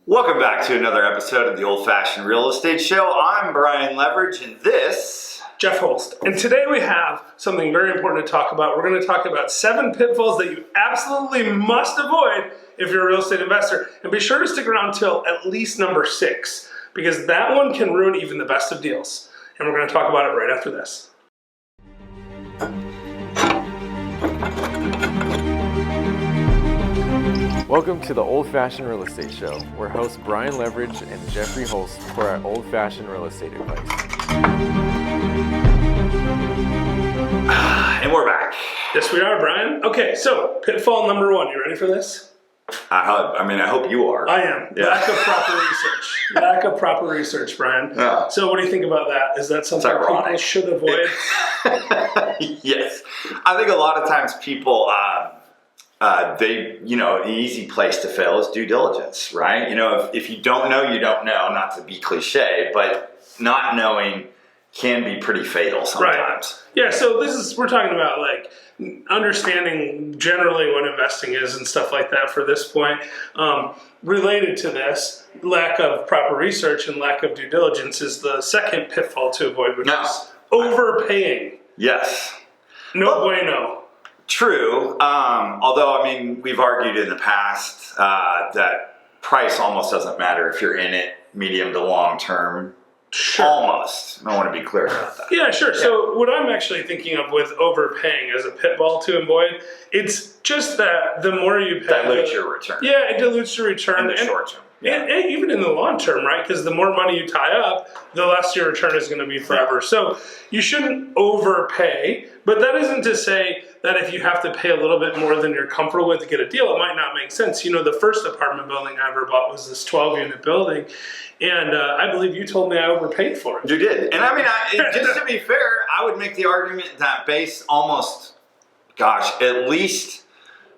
Welcome back to another episode of the Old Fashioned Real Estate Show. I'm Brian Leverage, and this... Jeff Holst. And today we have something very important to talk about. We're going to talk about 7 pitfalls that you absolutely must avoid if you're a real estate investor. And be sure to stick around till at least number 6, because that one can ruin even the best of deals. And we're going to talk about it right after this. Welcome to the Old Fashioned Real Estate Show, where hosts Brian Leverage and Jeffrey Holst for our old fashioned real estate advice. And we're back. Yes, we are, Brian. Okay, so pitfall number 1. You ready for this? I hope you are. I am. Yeah. Lack of proper research. Lack of proper research, Brian. Yeah. So what do you think about that? Is that something people should avoid? Yes. I think a lot of times people... an easy place to fail is due diligence, right? If you don't know, you don't know, not to be cliche, but not knowing can be pretty fatal sometimes. Right. Yeah, so we're talking about like understanding generally what investing is and stuff like that for this point. Related to this, lack of proper research and lack of due diligence is the second pitfall to avoid, which is overpaying. Yes. No bueno. True. Although, we've argued in the past that price almost doesn't matter if you're in it medium to long term. Sure. Almost. I want to be clear about that. Yeah, sure. Yeah. So what I'm actually thinking of with overpaying as a pitfall to avoid, it's just that the more you pay... Dilutes your return. Yeah, it dilutes your return. In the short term. Yeah. And even in the long term, right? Because the more money you tie up, the less your return is going to be forever. Yeah. So you shouldn't overpay, but that isn't to say that if you have to pay a little bit more than you're comfortable with to get a deal, it might not make sense. The first apartment building I ever bought was this 12-unit building, and I believe you told me I overpaid for it. You did. And just to be fair, I would make the argument that based almost, at least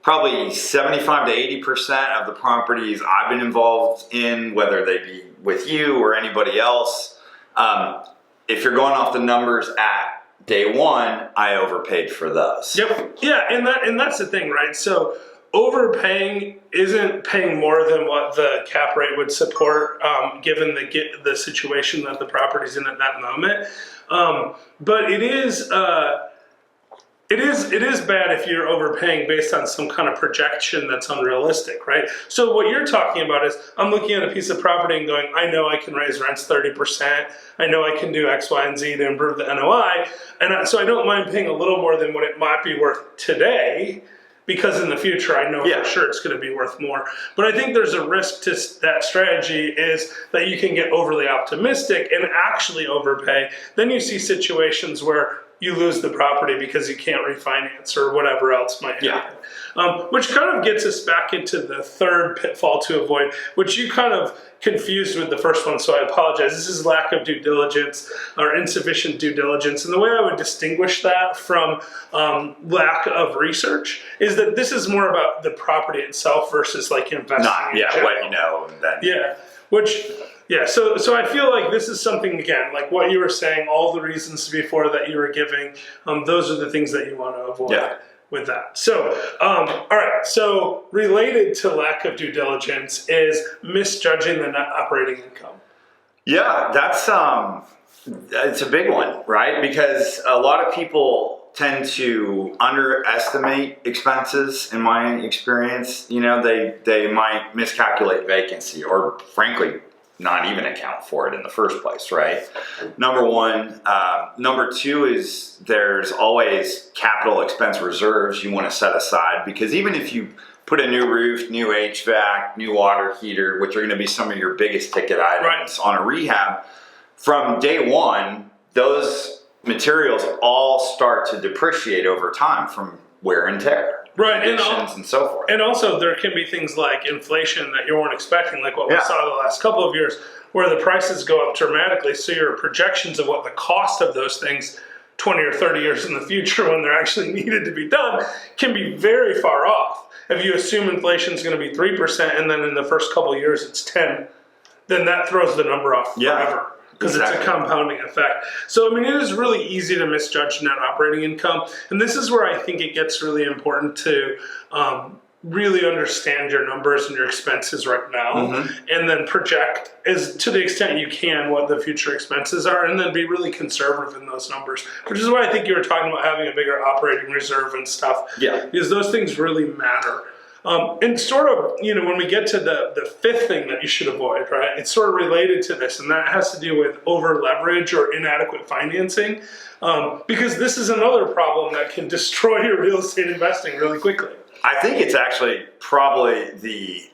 probably 75 to 80% of the properties I've been involved in, whether they be with you or anybody else, if you're going off the numbers at day one, I overpaid for those. Yep. Yeah, and that's the thing, right? So overpaying isn't paying more than what the cap rate would support, given the situation that the property's in at that moment. But it is bad if you're overpaying based on some kind of projection that's unrealistic, right? So what you're talking about is, I'm looking at a piece of property and going, I know I can raise rents 30%. I know I can do X, Y, and Z to improve the NOI. And so I don't mind paying a little more than what it might be worth today, because in the future I know for sure it's going to be worth more. But I think there's a risk to that strategy is that you can get overly optimistic and actually overpay. Then you see situations where you lose the property because you can't refinance or whatever else might happen. Which kind of gets us back into the third pitfall to avoid, which you kind of confused with the first one, so I apologize. This is lack of due diligence or insufficient due diligence. And the way I would distinguish that from lack of research is that this is more about the property itself versus like investing in general. What you know. And then. So I feel like this is something, again, like what you were saying, all the reasons before that you were giving, those are the things that you want to avoid with that. So, all right, so related to lack of due diligence is misjudging the net operating income. Yeah, it's a big one, right? Because a lot of people tend to underestimate expenses, in my experience. They might miscalculate vacancy or, frankly, not even account for it in the first place, right? Number one. Number two is there's always capital expense reserves you want to set aside, because even if you put a new roof, new HVAC, new water heater, which are going to be some of your biggest ticket items on a rehab, from day one, those materials all start to depreciate over time from wear and tear. Right, and so forth. And also there can be things like inflation that you weren't expecting, like what we saw the last couple of years, where the prices go up dramatically. So your projections of what the cost of those things 20 or 30 years in the future when they're actually needed to be done can be very far off. If you assume inflation is going to be 3% and then in the first couple of years it's 10, then that throws the number off forever. Because it's a compounding effect. So, it is really easy to misjudge net operating income. And this is where I think it gets really important to really understand your numbers and your expenses right now, and then project as to the extent you can what the future expenses are, and then be really conservative in those numbers, which is why I think you were talking about having a bigger operating reserve and stuff. Yeah. Because those things really matter. And sort of, when we get to the fifth thing that you should avoid, right, it's sort of related to this, and that has to do with over leverage or inadequate financing, because this is another problem that can destroy your real estate investing really quickly. I think it's actually probably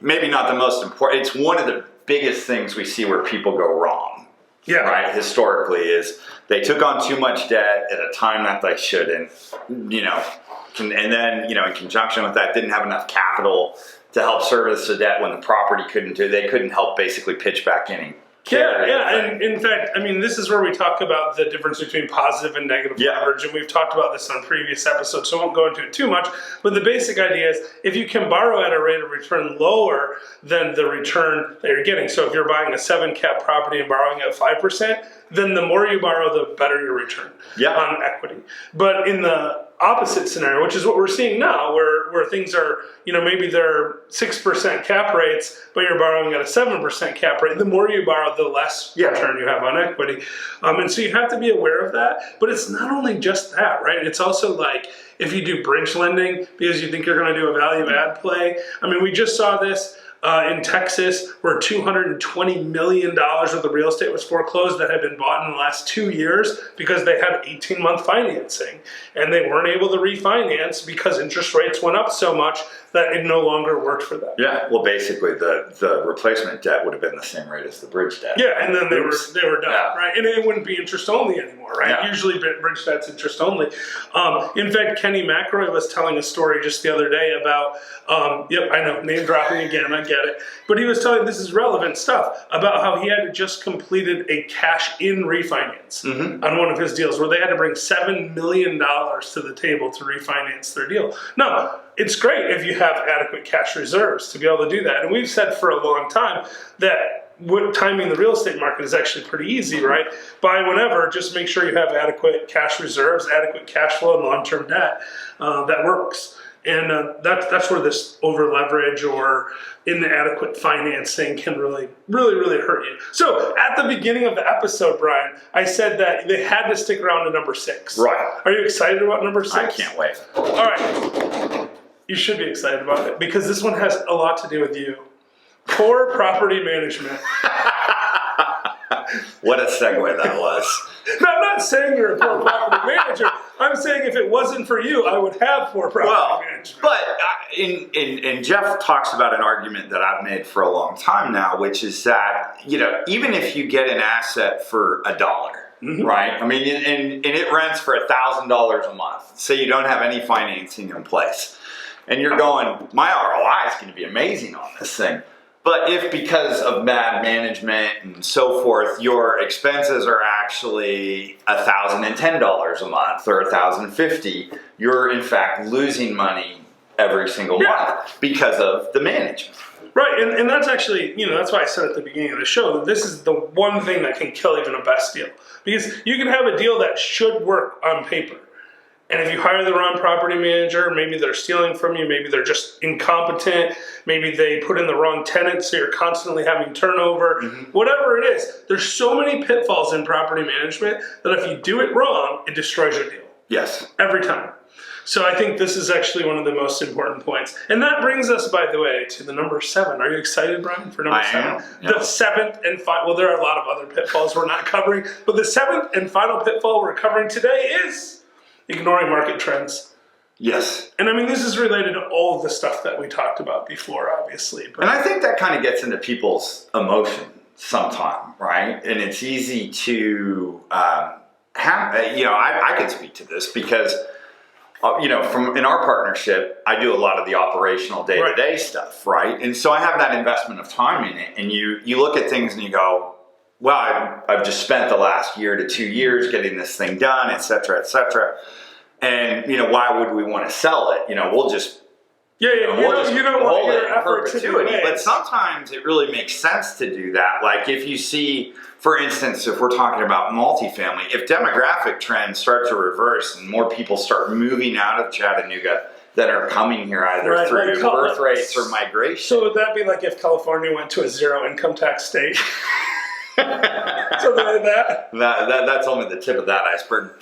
maybe not the most important, it's one of the biggest things we see where people go wrong. Yeah. Right, historically, is they took on too much debt at a time that they shouldn't, and then, in conjunction with that, didn't have enough capital to help service the debt when the property they couldn't help basically pitch back in. And in fact, this is where we talk about the difference between positive and negative leverage, and we've talked about this on previous episodes, so I won't go into it too much, but the basic idea is if you can borrow at a rate of return lower than the return that you're getting, so if you're buying a 7 cap property and borrowing at 5%, then the more you borrow, the better your return on equity. But in the opposite scenario, which is what we're seeing now, where things are, maybe they're 6% cap rates, but you're borrowing at a 7% cap rate, the more you borrow, the less return you have on equity. And so you have to be aware of that. But it's not only just that, right? It's also like if you do bridge lending because you think you're going to do a value add play. We just saw this in Texas, where $220 million worth of real estate was foreclosed that had been bought in the last 2 years because they had 18-month financing. And they weren't able to refinance because interest rates went up so much that it no longer worked for them. Yeah, well, basically, the replacement debt would have been the same rate as the bridge debt. Yeah, and then they were done, right? And it wouldn't be interest only anymore, right? Yeah. Usually bridge debt's interest only. In fact, Kenny McRoy was telling a story just the other day about, I know, name dropping again, I get it. But he was telling, this is relevant stuff, about how he had just completed a cash-in refinance on one of his deals where they had to bring $7 million to the table to refinance their deal. Now, it's great if you have adequate cash reserves to be able to do that. And we've said for a long time that timing the real estate market is actually pretty easy, right? Buy whenever, just make sure you have adequate cash reserves, adequate cash flow, and long-term debt. That works. And that's where this over leverage or inadequate financing can really, really, really hurt you. So at the beginning of the episode, Brian, I said that they had to stick around to number 6. Right. Are you excited about number 6? I can't wait. All right. You should be excited about it because this one has a lot to do with you. Poor property management. What a segue that was. No, I'm not saying you're a poor property manager. I'm saying if it wasn't for you, I would have poor property management. But and Jeff talks about an argument that I've made for a long time now, which is that, even if you get an asset for $1, right? And it rents for $1,000 a month, so you don't have any financing in place. And you're going, my ROI is going to be amazing on this thing. But if because of bad management and so forth, your expenses are actually $1,010 a month or $1,050, you're in fact losing money every single month because of the management. Right, and that's actually, that's why I said at the beginning of the show that this is the one thing that can kill even a best deal. Because you can have a deal that should work on paper. And if you hire the wrong property manager, maybe they're stealing from you, maybe they're just incompetent, maybe they put in the wrong tenant, so you're constantly having turnover, whatever it is. There's so many pitfalls in property management that if you do it wrong, it destroys your deal. Yes. Every time. So I think this is actually one of the most important points. And that brings us, by the way, to the number 7. Are you excited, Brian, for number 7? I am. Yeah. The 7th and final, well, there are a lot of other pitfalls we're not covering, but the 7th and final pitfall we're covering today is ignoring market trends. Yes. And this is related to all of the stuff that we talked about before, obviously. But and I think that kind of gets into people's emotion sometime, right? And it's easy to have, I could speak to this because, from in our partnership, I do a lot of the operational day-to-day stuff, right? And so I have that investment of time in it. And you look at things and you go, well, I've just spent the last year to 2 years getting this thing done, et cetera, et cetera. And, why would we want to sell it? We'll just, you don't want your effort to be waste. But sometimes it really makes sense to do that. Like if you see, for instance, if we're talking about multifamily, if demographic trends start to reverse and more people start moving out of Chattanooga that are coming here either Right, through like birth rates or migration. So would that be like if California went to a zero income tax state? Something like that? That's only the tip of that iceberg.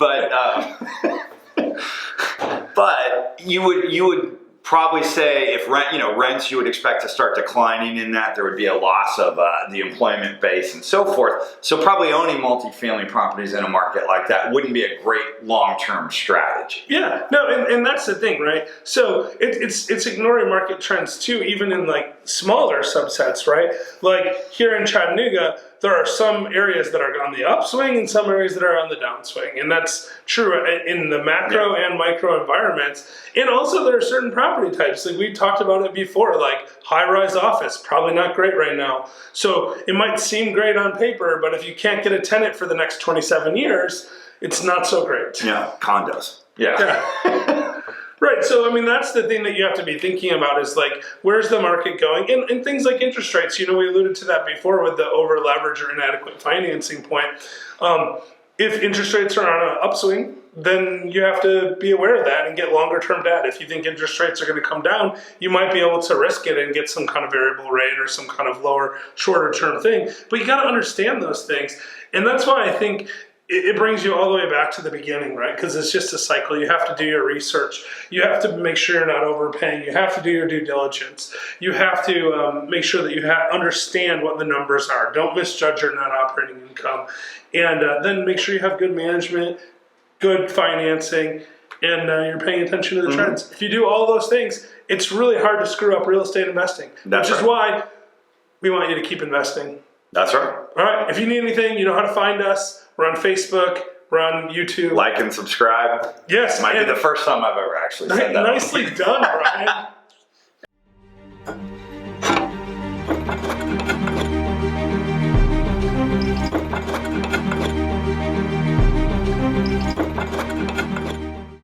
But you would probably say if rents you would expect to start declining in that there would be a loss of the employment base and so forth. So probably owning multifamily properties in a market like that wouldn't be a great long-term strategy. Yeah, no, and that's the thing, right? So it's ignoring market trends too, even in like smaller subsets, right? Like here in Chattanooga, there are some areas that are on the upswing and some areas that are on the downswing. And that's true in the macro and micro environments. And also there are certain property types, like we talked about it before, like high-rise office, probably not great right now. So it might seem great on paper, but if you can't get a tenant for the next 27 years, it's not so great. Yeah, condos. Yeah. Right, so I mean that's the thing that you have to be thinking about is like where's the market going, and things like interest rates. We alluded to that before with the over leverage or inadequate financing point. If interest rates are on an upswing, then you have to be aware of that and get longer term debt. If you think interest rates are going to come down, you might be able to risk it and get some kind of variable rate or some kind of lower, shorter term thing. But you got to understand those things, and that's why I think it brings you all the way back to the beginning, right? Because it's just a cycle. You have to do your research. You have to make sure you're not overpaying. You have to do your due diligence. You have to make sure that you understand what the numbers are. Don't misjudge your net operating income. And then make sure you have good management, good financing, and you're paying attention to the trends. If you do all those things, it's really hard to screw up real estate investing, which is why we want you to keep investing. That's right. All right. If you need anything, you know how to find us. We're on Facebook. We're on YouTube. Like and subscribe. Yes. Might be the first time I've ever actually said that. Nicely done, Brian.